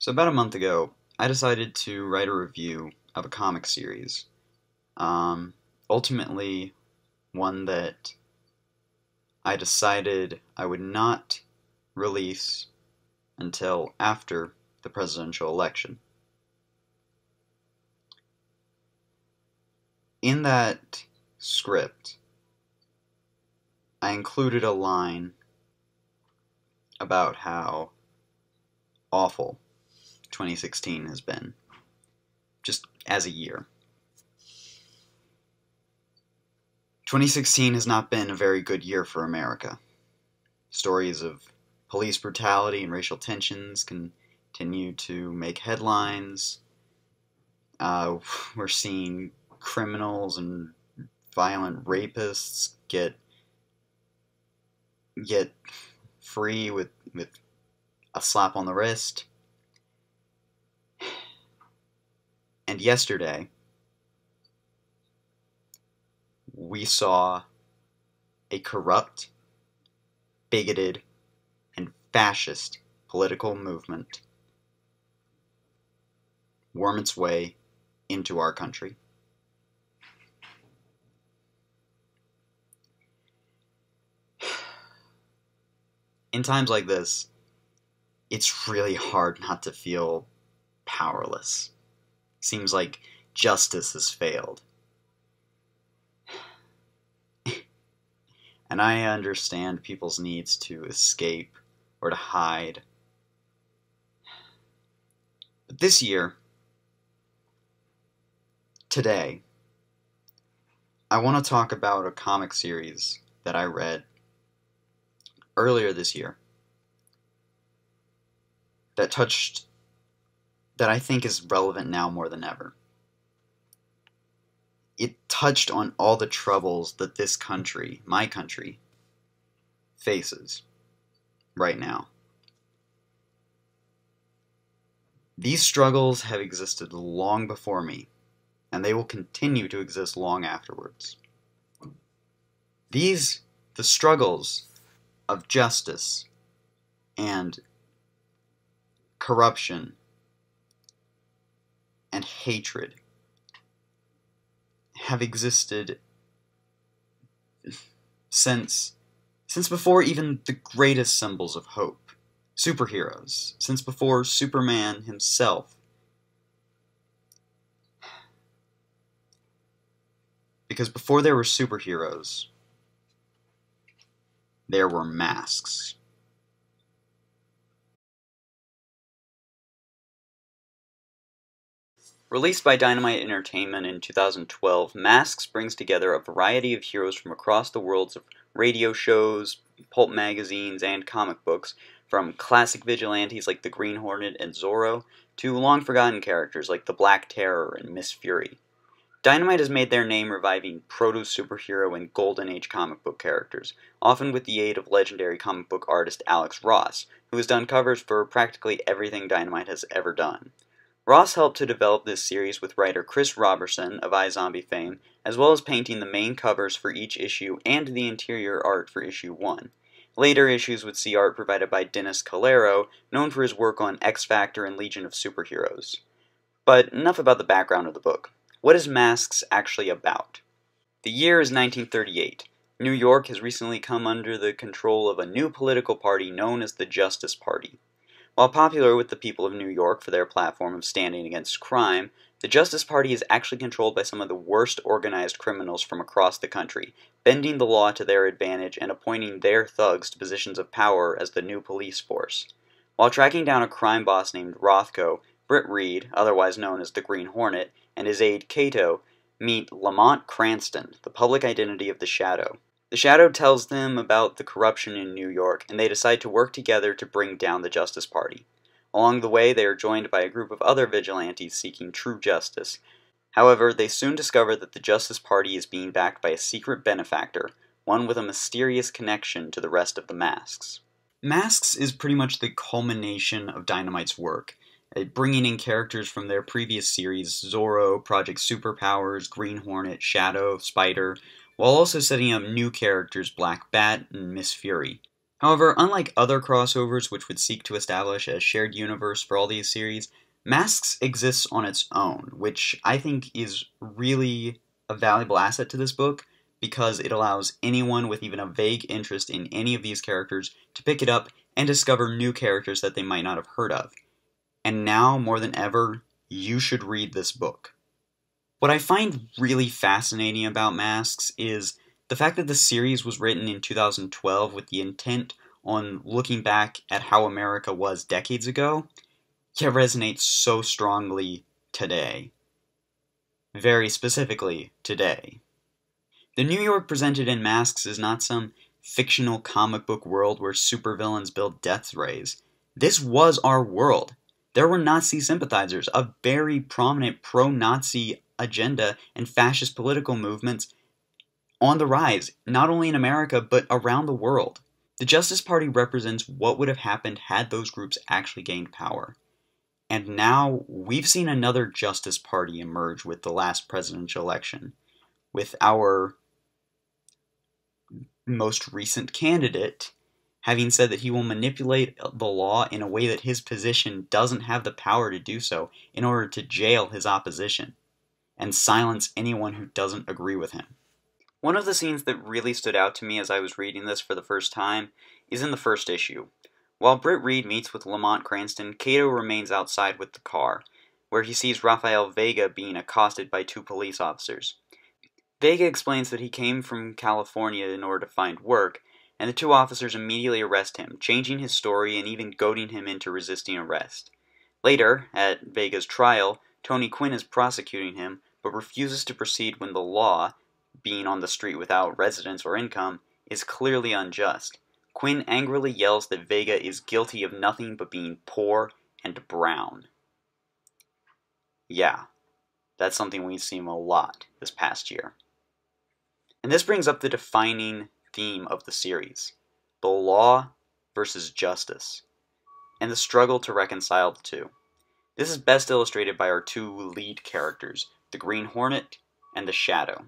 So about a month ago, I decided to write a review of a comic series. Um, Ultimately, one that I decided I would not release until after the presidential election. In that script, I included a line about how awful 2016 has been, just as a year. 2016 has not been a very good year for America. Stories of police brutality and racial tensions continue to make headlines. We're seeing criminals and violent rapists get free with a slap on the wrist. And yesterday, we saw a corrupt, bigoted, and fascist political movement worm its way into our country. In times like this, it's really hard not to feel powerless. Seems like justice has failed. And I understand people's needs to escape or to hide. But this year, today, I want to talk about a comic series that I read earlier this year that I think is relevant now more than ever. It touched on all the troubles that this country, my country, faces right now. These struggles have existed long before me, and they will continue to exist long afterwards. The struggles of justice and corruption and hatred have existed since before even the greatest symbols of hope, superheroes, since before Superman himself. Because before there were superheroes, there were masks. Released by Dynamite Entertainment in 2012, Masks brings together a variety of heroes from across the worlds of radio shows, pulp magazines, and comic books, from classic vigilantes like the Green Hornet and Zorro, to long-forgotten characters like the Black Terror and Miss Fury. Dynamite has made their name reviving proto-superhero and Golden Age comic book characters, often with the aid of legendary comic book artist Alex Ross, who has done covers for practically everything Dynamite has ever done. Ross helped to develop this series with writer Chris Robertson of iZombie fame, as well as painting the main covers for each issue and the interior art for issue 1. Later issues would see art provided by Dennis Calero, known for his work on X Factor and Legion of Superheroes. But enough about the background of the book. What is Masks actually about? The year is 1938. New York has recently come under the control of a new political party known as the Justice Party. While popular with the people of New York for their platform of standing against crime, the Justice Party is actually controlled by some of the worst organized criminals from across the country, bending the law to their advantage and appointing their thugs to positions of power as the new police force. While tracking down a crime boss named Rothko, Britt Reed, otherwise known as the Green Hornet, and his aide Kato meet Lamont Cranston, the public identity of the Shadow. The Shadow tells them about the corruption in New York, and they decide to work together to bring down the Justice Party. Along the way, they are joined by a group of other vigilantes seeking true justice. However, they soon discover that the Justice Party is being backed by a secret benefactor, one with a mysterious connection to the rest of the Masks. Masks is pretty much the culmination of Dynamite's work, bringing in characters from their previous series, Zorro, Project Superpowers, Green Hornet, Shadow, Spider, while also setting up new characters Black Bat and Miss Fury. However, unlike other crossovers which would seek to establish a shared universe for all these series, Masks exists on its own, which I think is really a valuable asset to this book because it allows anyone with even a vague interest in any of these characters to pick it up and discover new characters that they might not have heard of. And now, more than ever, you should read this book. What I find really fascinating about Masks is the fact that the series was written in 2012 with the intent on looking back at how America was decades ago, yet resonates so strongly today. Very specifically, today. The New York presented in Masks is not some fictional comic book world where supervillains build death rays. This was our world. There were Nazi sympathizers, a very prominent pro-Nazi agenda, and fascist political movements on the rise, not only in America, but around the world. The Justice Party represents what would have happened had those groups actually gained power. And now we've seen another Justice Party emerge with the last presidential election, with our most recent candidate having said that he will manipulate the law in a way that his position doesn't have the power to do so in order to jail his opposition and silence anyone who doesn't agree with him. One of the scenes that really stood out to me as I was reading this for the first time is in the first issue. While Britt Reed meets with Lamont Cranston, Kato remains outside with the car, where he sees Rafael Vega being accosted by two police officers. Vega explains that he came from California in order to find work, and the two officers immediately arrest him, changing his story and even goading him into resisting arrest. Later, at Vega's trial, Tony Quinn is prosecuting him, but refuses to proceed when the law, being on the street without residence or income, is clearly unjust. Quinn angrily yells that Vega is guilty of nothing but being poor and brown. Yeah, that's something we've seen a lot this past year. And this brings up the defining theme of the series: the law versus justice, and the struggle to reconcile the two. This is best illustrated by our two lead characters, the Green Hornet and the Shadow.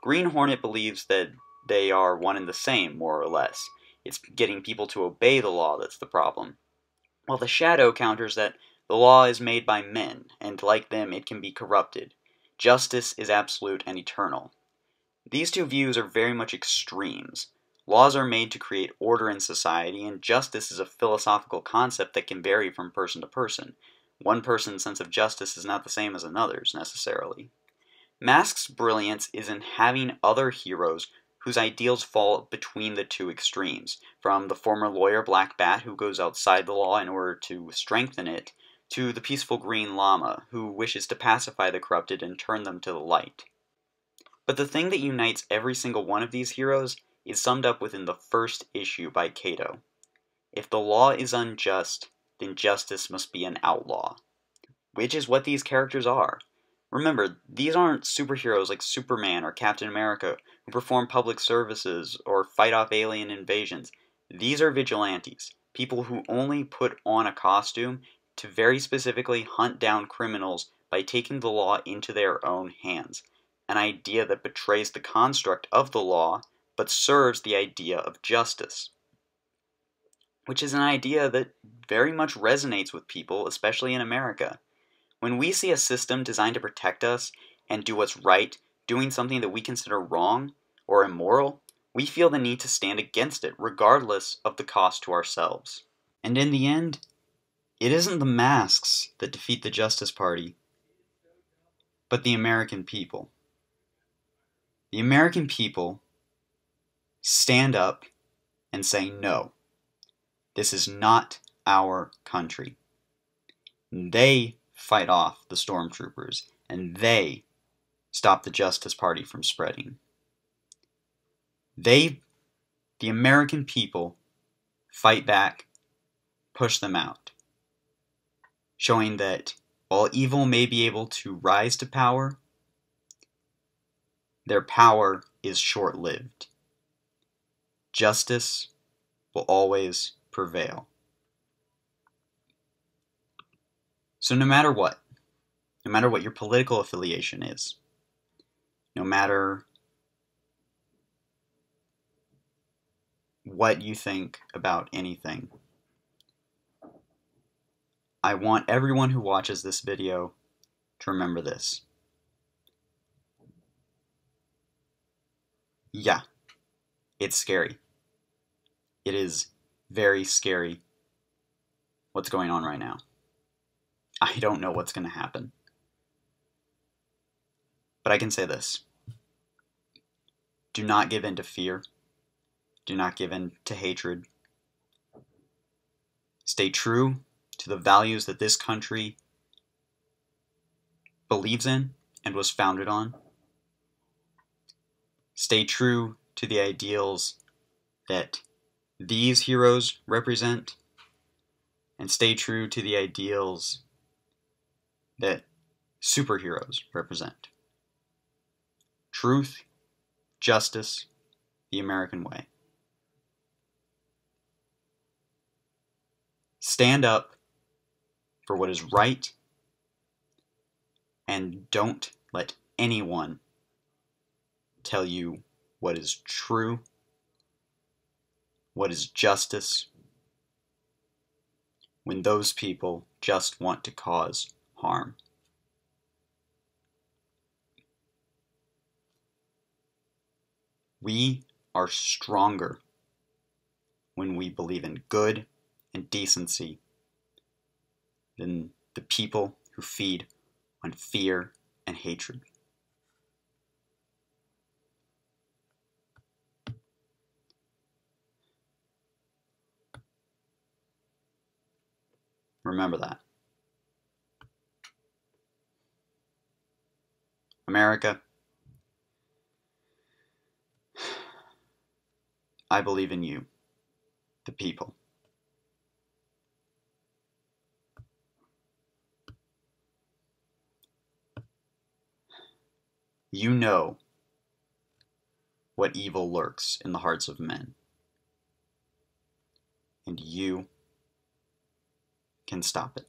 Green Hornet believes that they are one and the same, more or less. It's getting people to obey the law that's the problem. While the Shadow counters that the law is made by men, and like them it can be corrupted. Justice is absolute and eternal. These two views are very much extremes. Laws are made to create order in society, and justice is a philosophical concept that can vary from person to person. One person's sense of justice is not the same as another's, necessarily. Mask's brilliance is in having other heroes whose ideals fall between the two extremes, from the former lawyer Black Bat, who goes outside the law in order to strengthen it, to the peaceful Green Llama, who wishes to pacify the corrupted and turn them to the light. But the thing that unites every single one of these heroes is summed up within the first issue by Kato. If the law is unjust, then justice must be an outlaw. Which is what these characters are. Remember, these aren't superheroes like Superman or Captain America who perform public services or fight off alien invasions. These are vigilantes, people who only put on a costume to very specifically hunt down criminals by taking the law into their own hands. An idea that betrays the construct of the law, but serves the idea of justice. Which is an idea that very much resonates with people, especially in America. When we see a system designed to protect us and do what's right, doing something that we consider wrong or immoral, we feel the need to stand against it, regardless of the cost to ourselves. And in the end, it isn't the masks that defeat the Justice Party, but the American people. The American people stand up and say, no, this is not our country. They fight off the stormtroopers, and they stop the Justice Party from spreading. The American people, fight back, push them out, showing that while evil may be able to rise to power, their power is short-lived. Justice will always prevail. So no matter what your political affiliation is, no matter what you think about anything. I want everyone who watches this video to remember this. Yeah, it's scary. It is very scary what's going on right now. I don't know what's going to happen. But I can say this. Do not give in to fear. Do not give in to hatred. Stay true to the values that this country believes in and was founded on. Stay true to the ideals that these heroes represent, and stay true to the ideals that superheroes represent. Truth, justice, the American way. Stand up for what is right, and don't let anyone tell you what is true, what is justice, when those people just want to cause harm. We are stronger when we believe in good and decency than the people who feed on fear and hatred. Remember that. America, I believe in you, the people. You know what evil lurks in the hearts of men, and you can stop it.